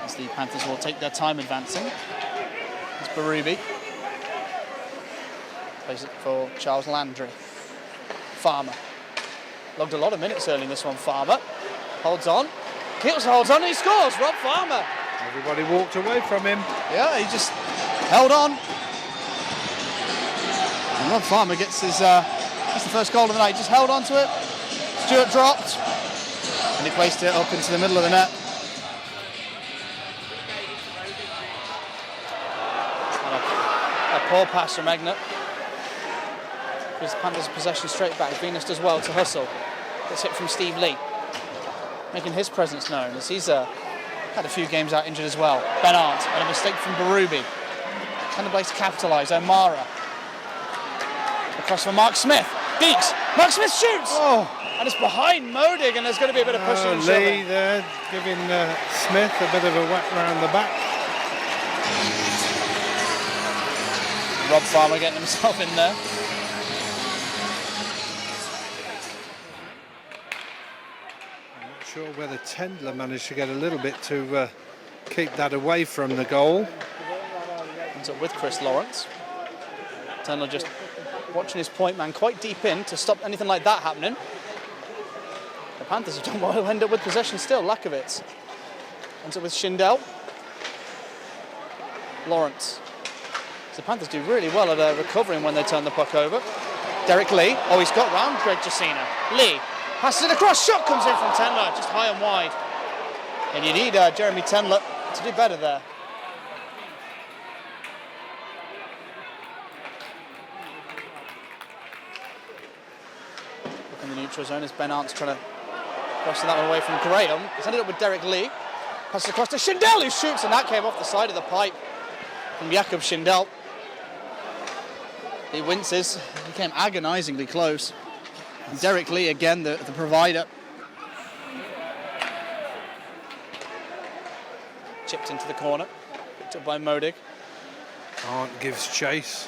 as the Panthers will take their time advancing. It's Berube. Plays it for Charles Landry. Farmer. Logged a lot of minutes early in this one, Farmer. Holds on. Keels holds on and he scores. Rob Farmer. Everybody walked away from him. Yeah, he just held on. And Rob Farmer gets his, that's the first goal of the night. He just held on to it. Stewart dropped. And he placed it up into the middle of the net. And a poor pass from Egner. Gives the Panthers possession straight back. Venus does well to hustle. Gets hit from Steve Lee. Making his presence known as he's had a few games out injured as well. Ben Arndt and a mistake from Berube. Can the place capitalise? O'Mara. Across for Mark Smith. Beaks. Mark Smith shoots! Oh. And it's behind Modig, and there's going to be a bit of pushing and Lee shoving. there giving Smith a bit of a whack round the back. Rob Farmer getting himself in there. I'm not sure whether Tendler managed to get a little bit to keep that away from the goal. Ends up with Chris Lawrence. Tendler just watching his point man quite deep in to stop anything like that happening. The Panthers have done well to end up with possession still. Lakovic ends up with Schindel. Lawrence. So the Panthers do really well at recovering when they turn the puck over. Derek Lee. Oh, he's got round Greg Jacina. Lee passes it across. Shot comes in from Tendler, just high and wide. And you need Jeremy Tendler to do better there. Look in the neutral zone as Ben Arndt's trying to cross that one away from Graham. He's ended up with Derek Lee. Passes across to Schindel, who shoots, and that came off the side of the pipe from Jakob Schindel. He winces. He came agonisingly close. And Derek Lee again, the provider. Chipped into the corner. Picked up by Modig. Arndt gives chase.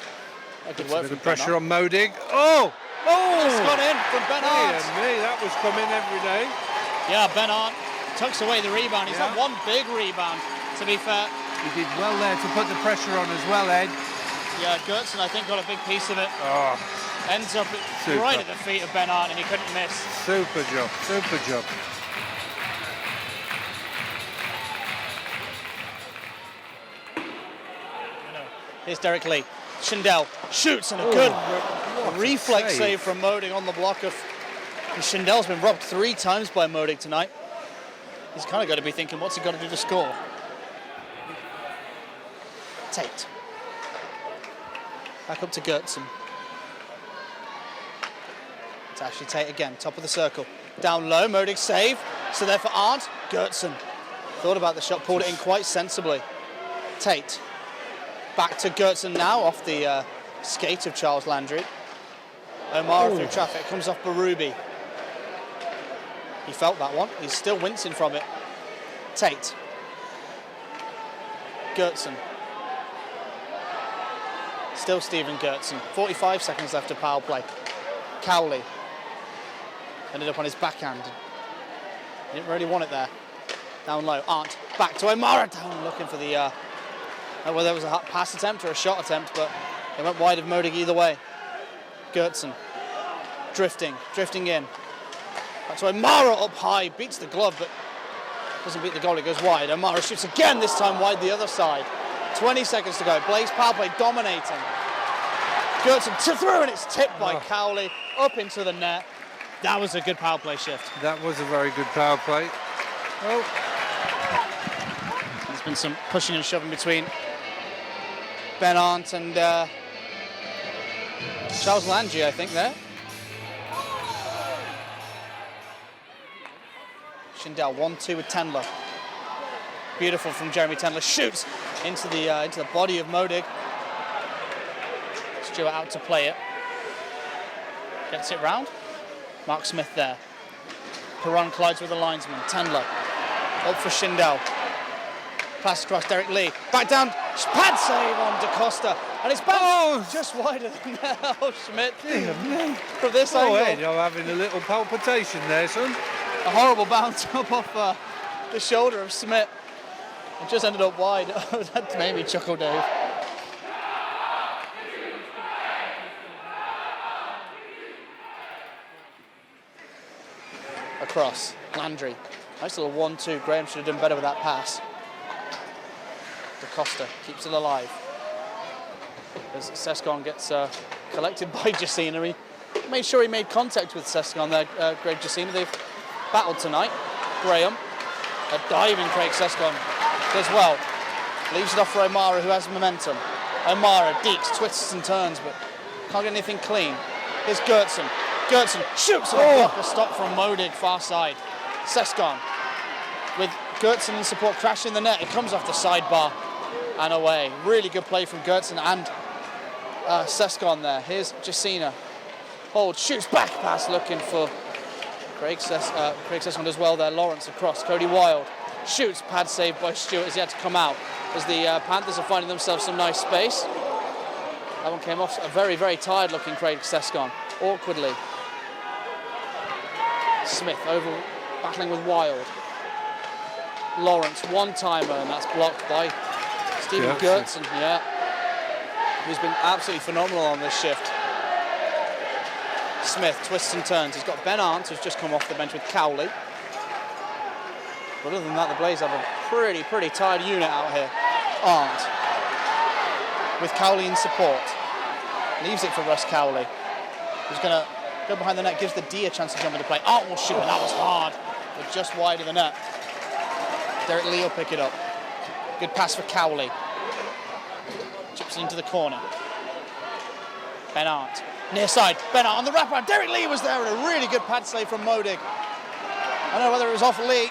That good Puts work a bit from of pressure Ben on Modig. Oh! Oh! Just got in from Ben Arndt. Me, that was coming every day. Yeah, Ben Arndt tucks away the rebound. He's had one big rebound, to be fair. He did well there to put the pressure on as well, Ed. Yeah, Gertson, I think, got a big piece of it. Oh, Ends up right at the feet of Ben Arndt, and he couldn't miss. super job, super job. Here's Derek Lee. Schindel shoots, and a good reflex save from Modig on the block of... Schindel's been robbed 3 times by Modig tonight. He's kind of got to be thinking, what's he got to do to score? Tate. Back up to Gertson. It's Ashley Tate again, top of the circle. Down low, Modig save. So there for Arndt, Gertson. Thought about the shot, pulled it in quite sensibly. Tate. Back to Gertson now, off the skate of Charles Landry. O'Mara through traffic, comes off Berube. He felt that one, he's still wincing from it. Tate. Gertson. Still Stephen Gertson. 45 seconds left of power play. Cowley. Ended up on his backhand. He didn't really want it there. Down low. Arndt. Back to O'Mara. Down looking for the... whether it was a pass attempt or a shot attempt, but it went wide of Modig either way. Gertson. Drifting in. Back to O'Mara up high. Beats the glove, but doesn't beat the goal. It goes wide. O'Mara shoots again, this time wide the other side. 20 seconds to go. Blaze power play dominating. Gertson through, and it's tipped by Cowley up into the net. That was a good power play shift. That was a very good power play. Oh. There's been some pushing and shoving between Ben Arndt and Charles Landry, I think, there. Schindel 1-2 with Tendler. Beautiful from Jeremy Tendler. Shoots into the body of Modig. Stewart out to play it. Gets it round. Mark Smith there. Perron collides with the linesman. Tendler up for Schindel. Pass across Derek Lee. Back down. Pad save on DaCosta. And it's back just wider than that. Oh, Schmidt. From this angle. Ed, you're having a little palpitation there, son. A horrible bounce up off the shoulder of Smith. It just ended up wide. That made me chuckle, Dave. Across. Landry. Nice little 1-2. Graham should have done better with that pass. DaCosta keeps it alive. As Sescon gets collected by Jacina. He made sure he made contact with Sescon there, Greg Jacina. They've battled tonight. Graham. A diving Craig Sescon does well. Leaves it off for O'Mara, who has momentum. O'Mara, Deeks, twists and turns, but can't get anything clean. Here's Gertson. Gertson shoots a block, a stop from Modig, far side. Sescon with Gertson in support, crashing the net. It comes off the sidebar and away. Really good play from Gertson and Sescon there. Here's Jacina. Hold, shoots back pass looking for Craig Sescon does well there. Lawrence across. Cody Wild shoots, pad saved by Stewart as he had to come out. As the Panthers are finding themselves some nice space. That one came off a very, very tired looking Craig Sescon. Awkwardly. Smith over battling with Wild. Lawrence, one-timer, and that's blocked by Stephen Gertson. Yeah. Who's been absolutely phenomenal on this shift. Smith twists and turns. He's got Ben Arndt, who's just come off the bench with Cowley. But other than that, the Blaze have a pretty tired unit out here. Arndt with Cowley in support. Leaves it for Russ Cowley, who's going to go behind the net, gives the D a chance to jump into play. Arndt will shoot, and that was hard, but just wide of the net. Derek Lee will pick it up. Good pass for Cowley. Chips into the corner. Ben Arndt. Near side, Ben Arndt on the wraparound. Derek Lee was there, and a really good pad save from Modig. I don't know whether it was off Lee.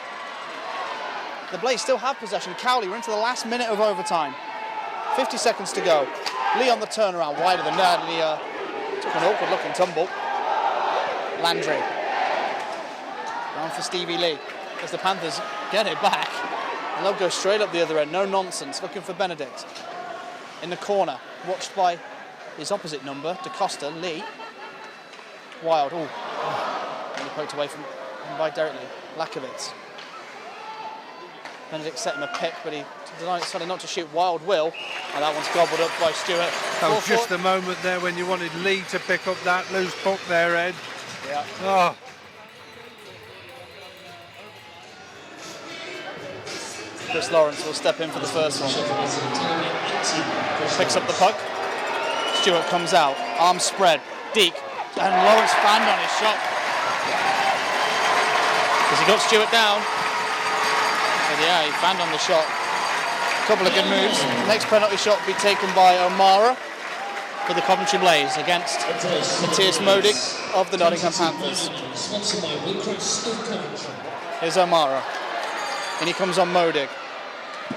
The Blaze still have possession. Cowley, we're into the last minute of overtime. 50 seconds to go. Lee on the turnaround, wide of the net, and he took an awkward looking tumble. Landry. Down for Stevie Lee. As the Panthers get it back. And they'll go straight up the other end. No nonsense. Looking for Benedict. In the corner. Watched by his opposite number, DaCosta, Lee. Wild. Ooh. And poked away from him by Derek Lee. Lakovitz. Benedict set him a pick, but he decided not to shoot. Wild will, and that one's gobbled up by Stewart. That was just the moment there when you wanted Lee to pick up that loose puck there, Ed. Yeah. Oh. Chris Lawrence will step in for the first one. Picks up the puck. Stewart comes out, arms spread, Deke, and Lawrence fanned on his shot. Has he got Stewart down? But yeah, he fanned on the shot. A couple of good moves. Next penalty shot will be taken by O'Mara for the Coventry Blaze against Matthias Modig of the Nottingham Panthers. Here's O'Mara. And he comes on Modig.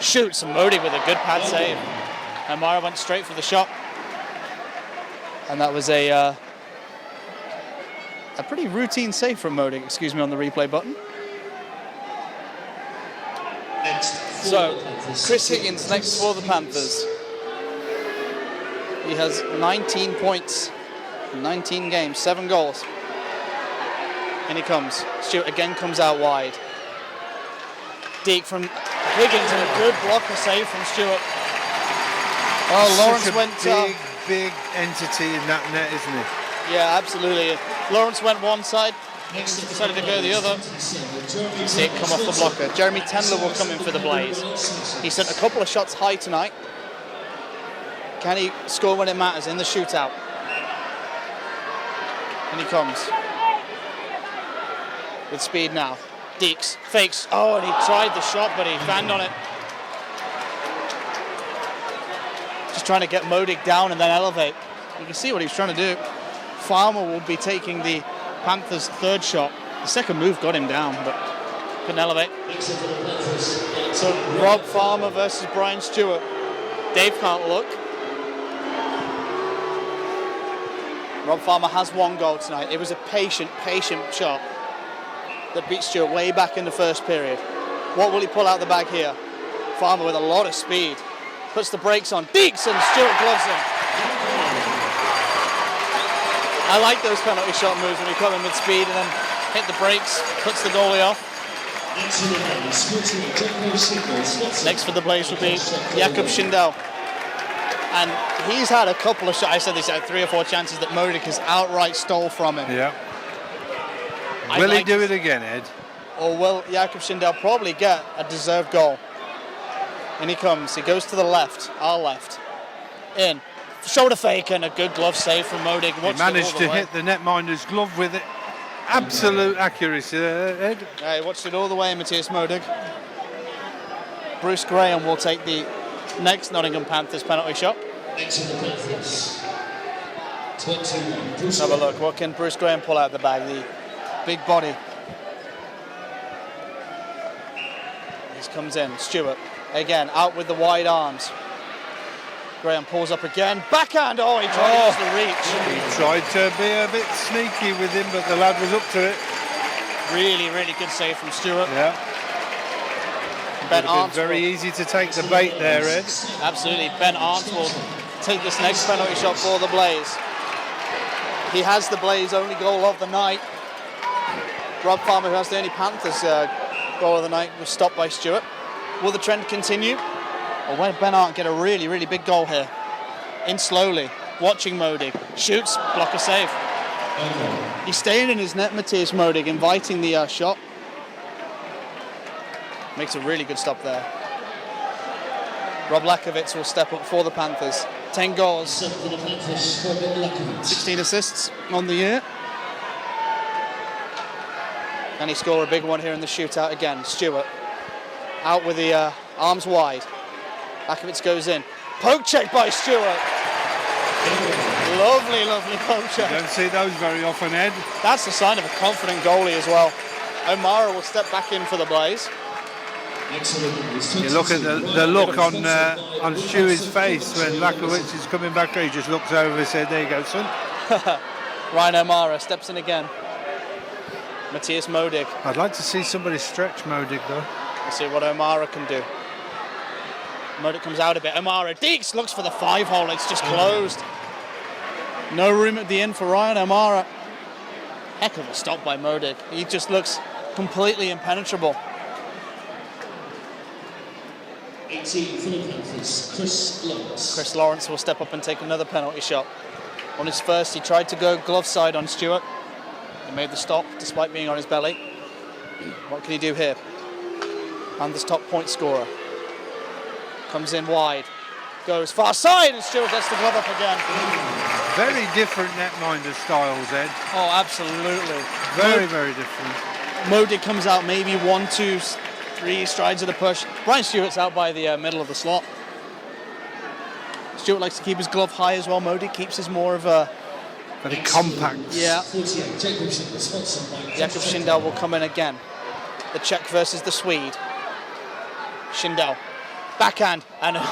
Shoots, and Modig with a good pad save. O'Mara went straight for the shot. And that was a pretty routine save from Modig, excuse me, on the replay button. So, Chris Higgins next for the Panthers. He has 19 points, 19 games, 7 goals. And he comes. Stewart again comes out wide. Deke from Higgins, and a good blocker save from Stewart. Oh, Lawrence went... big entity in that net, isn't he? Yeah, absolutely. Lawrence went one side, Higgins decided to go the other. See it come off the blocker. Jeremy Tendler will come in for the Blaze. He sent a couple of shots high tonight. Can he score when it matters in the shootout? And he comes. With speed now. Deeks fakes. Oh, and he tried the shot, but he fanned on it. Just trying to get Modig down and then elevate. You can see what he's trying to do. Farmer will be taking the Panthers' third shot. The second move got him down, but couldn't elevate. So Rob Farmer versus Brian Stewart. Dave can't look. Rob Farmer has one goal tonight. It was a patient shot that beat Stewart way back in the first period. What will he pull out the bag here? Farmer with a lot of speed. Puts the brakes on. Deeks, and Stewart gloves him. I like those penalty shot moves when you come in with speed and then hit the brakes, puts the goalie off. Next for the Blaze will be Jakub Schindel. And he's had a couple of shots, I said this, had 3 or 4 chances that Modig has outright stole from him. Yeah. Will he do it again, Ed? Or will Jakub Schindel probably get a deserved goal? And he comes, he goes to the left, our left. In. Shoulder fake and a good glove save from Modig. He managed to hit the netminder's glove with it. Absolute accuracy, Ed. Yeah, he watched it all the way, Matthias Modig. Bruce Graham will take the next Nottingham Panthers penalty shot. Let's have a look. What can Bruce Graham pull out of the bag? The big body. This comes in. Stewart again out with the wide arms. Graham pulls up again. Backhand. Oh, he tried to use the reach. He tried to be a bit sneaky with him, but the lad was up to it. Really, really good save from Stewart. Yeah. Ben Arndt. Very easy to take the bait there, Ed. Absolutely. Ben Arndt will take this next penalty shot for the Blaze. He has the Blaze only goal of the night. Rob Palmer, who has the only Panthers goal of the night, was stopped by Stewart. Will the trend continue? Or will Ben Arndt get a really, really big goal here? In slowly, watching Modig. Shoots, blocker save. He's staying in his net, Matthias Modig, inviting the shot. Makes a really good stop there. Rob Lakovitz will step up for the Panthers. 10 goals, 16 assists on the year. And he scored a big one here in the shootout again. Stewart out with the arms wide. Lakovitz goes in. Poke check by Stewart. Lovely, lovely poke check. You don't see those very often, Ed. That's the sign of a confident goalie as well. O'Mara will step back in for the Blaze. You look at the look on Stewie's face when Lakovitz is coming back. He just looks over and said, "There you go, son." Ryan O'Mara steps in again. Matthias Modig. I'd like to see somebody stretch Modig though. Let's see what O'Mara can do. Modig comes out a bit. O'Mara Deeks looks for the 5-hole. It's just closed. No room at the end for Ryan O'Mara. Heck of a stop by Modig. He just looks completely impenetrable. 18 for the Panthers, Chris Lawrence. Chris Lawrence will step up and take another penalty shot. On his first, he tried to go glove side on Stewart. He made the stop despite being on his belly. What can he do here? Panthers' top point scorer. Comes in wide. Goes far side and Stewart gets the glove up again. Very different netminder styles, Ed. Oh, absolutely. Very, very different. Modig comes out maybe 1, 2, 3 strides of the push. Brian Stewart's out by the middle of the slot. Stewart likes to keep his glove high as well. Modig keeps his more of a... Very compact. Yeah. Jakub Schindel will come in again. The Czech versus the Swede. Schindel. Backhand and a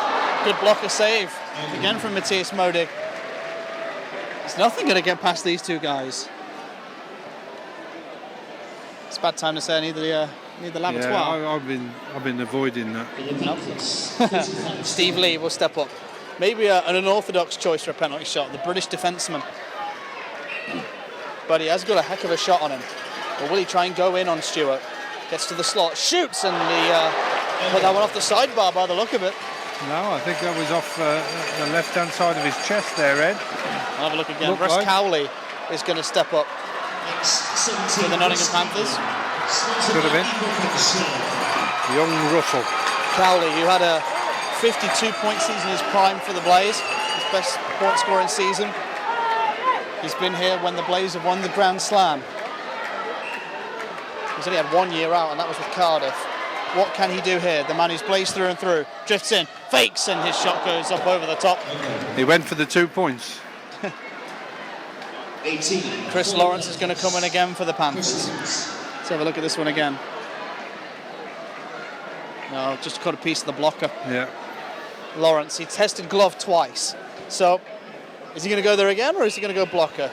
good blocker save. Again from Matthias Modig. There's nothing going to get past these two guys. It's a bad time to say I need the laboratoire. Yeah, I've been avoiding that. Steve Lee will step up. Maybe an unorthodox choice for a penalty shot. The British defenceman. But he has got a heck of a shot on him. Or will he try and go in on Stewart? Gets to the slot, shoots, and put that one off the sidebar by the look of it. No, I think that was off the left-hand side of his chest there, Ed. I'll have a look again. Russ Cowley is going to step up for the Nottingham Panthers. Could have been. Young Russell. Cowley, who had a 52-point season in his prime for the Blaze, his best point scoring season. He's been here when the Blaze have won the Grand Slam. He's only had 1 year out, and that was with Cardiff. What can he do here? The man who's Blaze through and through. Drifts in, fakes, and his shot goes up over the top. He went for the 2 points. 18. Chris Lawrence is going to come in again for the Panthers. Let's have a look at this one again. No, just caught a piece of the blocker. Yeah. Lawrence, he tested glove twice. So, is he going to go there again, or is he going to go blocker?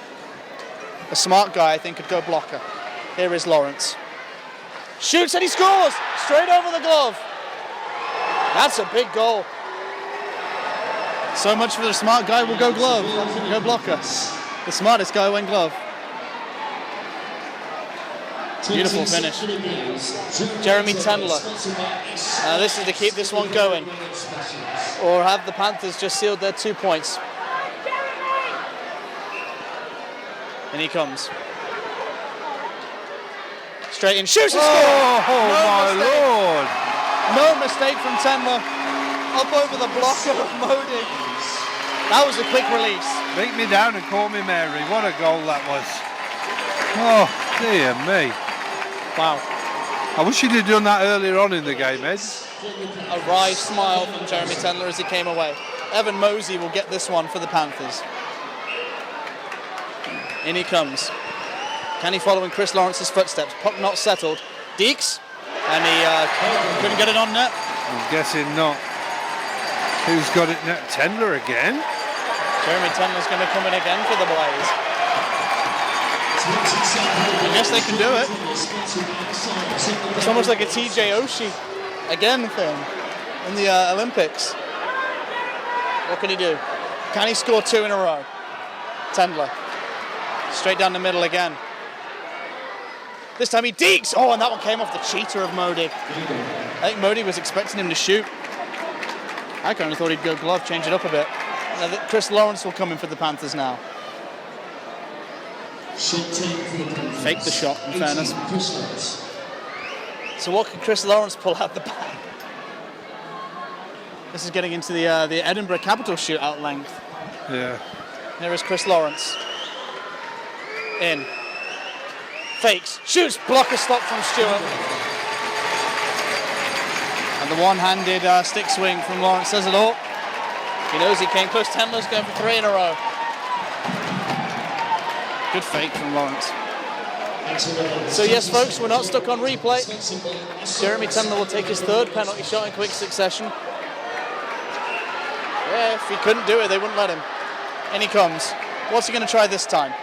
A smart guy, I think, could go blocker. Here is Lawrence. Shoots and he scores! Straight over the glove. That's a big goal. So much for the smart guy will go glove, go blocker. The smartest guy went glove. Beautiful finish. Jeremy Tendler. This is to keep this one going. Or have the Panthers just sealed their 2 points. And he comes. Straight in, shoots and scores! Oh, my Lord! No mistake from Tendler. Up over the block of Modig. That was a quick release. Beat me down and call me Mary. What a goal that was. Oh, dear me. Wow. I wish he'd have done that earlier on in the game, Ed. A wry smile from Jeremy Tendler as he came away. Evan Mosey will get this one for the Panthers. In he comes. Can he follow in Chris Lawrence's footsteps? Puck not settled. Deeks. And he couldn't get it on net. I'm guessing not. Who's got it now? Tendler again? Jeremy Tendler's going to come in again for the Blaze. I guess they can do it. It's almost like a TJ Oshie again thing in the Olympics. What can he do? Can he score 2 in a row? Tendler. Straight down the middle again. This time he deeks! Oh, and that one came off the cheater of Modig. I think Modig was expecting him to shoot. I kind of thought he'd go glove, change it up a bit. Chris Lawrence will come in for the Panthers now. Fake the shot, in fairness. So what can Chris Lawrence pull out the back? This is getting into the Edinburgh Capital shootout length. Yeah. There is Chris Lawrence. In. Fakes. Shoots. Blocker stop from Stewart. And the one-handed stick swing from Lawrence says it all. He knows he came close. Tendler's going for 3 in a row. Good fake from Lawrence. So yes, folks, we're not stuck on replay. Jeremy Tendler will take his 3rd penalty shot in quick succession. Yeah, if he couldn't do it, they wouldn't let him. In he comes. What's he going to try this time?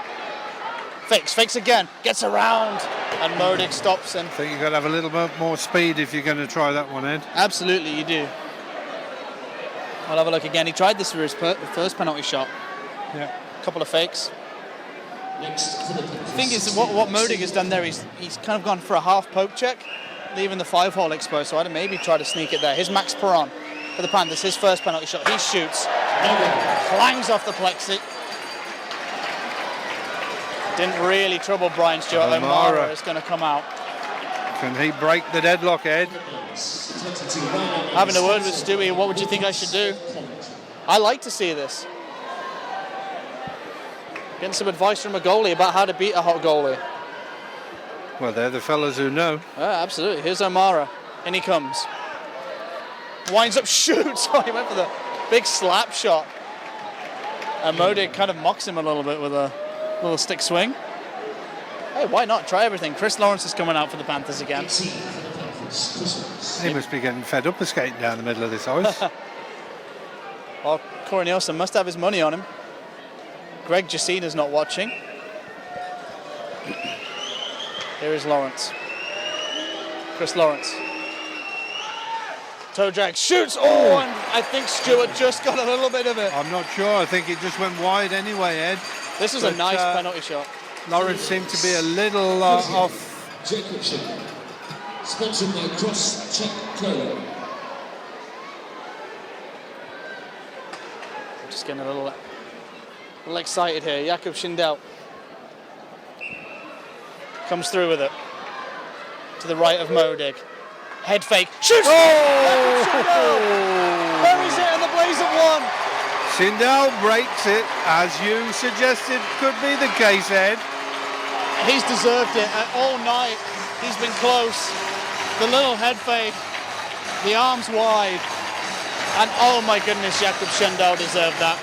Fakes again, gets around, and Modig stops him. I think you've got to have a little bit more speed if you're going to try that one, Ed. Absolutely, you do. I'll have a look again. He tried this for his first penalty shot. Yeah. A couple of fakes. The thing is, what Modig has done there, he's kind of gone for a half poke check, leaving the 5-hole exposed, so I'd maybe try to sneak it there. Here's Max Perron for the Panthers, his first penalty shot. He shoots, clangs off the plexi. Didn't really trouble Brian Stewart. O'Mara is going to come out. Can he break the deadlock, Ed? Having a word with Stewie, what would you think I should do? I like to see this. Getting some advice from a goalie about how to beat a hot goalie. Well, they're the fellas who know. Yeah, absolutely. Here's O'Mara. In he comes. Winds up, shoots. Oh, he went for the big slap shot. And Modig kind of mocks him a little bit with a little stick swing. Hey, why not? Try everything. Chris Lawrence is coming out for the Panthers again. He must be getting fed up of skating down the middle of this ice. Well, Corey Nielsen must have his money on him. Greg Jacina's not watching. Here is Lawrence. Chris Lawrence. Toe drag, shoots! Oh, and I think Stewart just got a little bit of it. I'm not sure. I think it just went wide anyway, Ed. This was a nice penalty shot. Lawrence seemed to be a little off. Jacobson, sponsored by Cross Check Clothing. I'm just getting a little excited here. Jakob Schindel comes through with it. To the right of Modig. Head fake. Shoots! Oh! Buries it and the Blaze have won. Schindel breaks it, as you suggested could be the case, Ed. He's deserved it all night. He's been close. The little head fake, the arms wide, and oh my goodness, Jakob Schindel deserved that.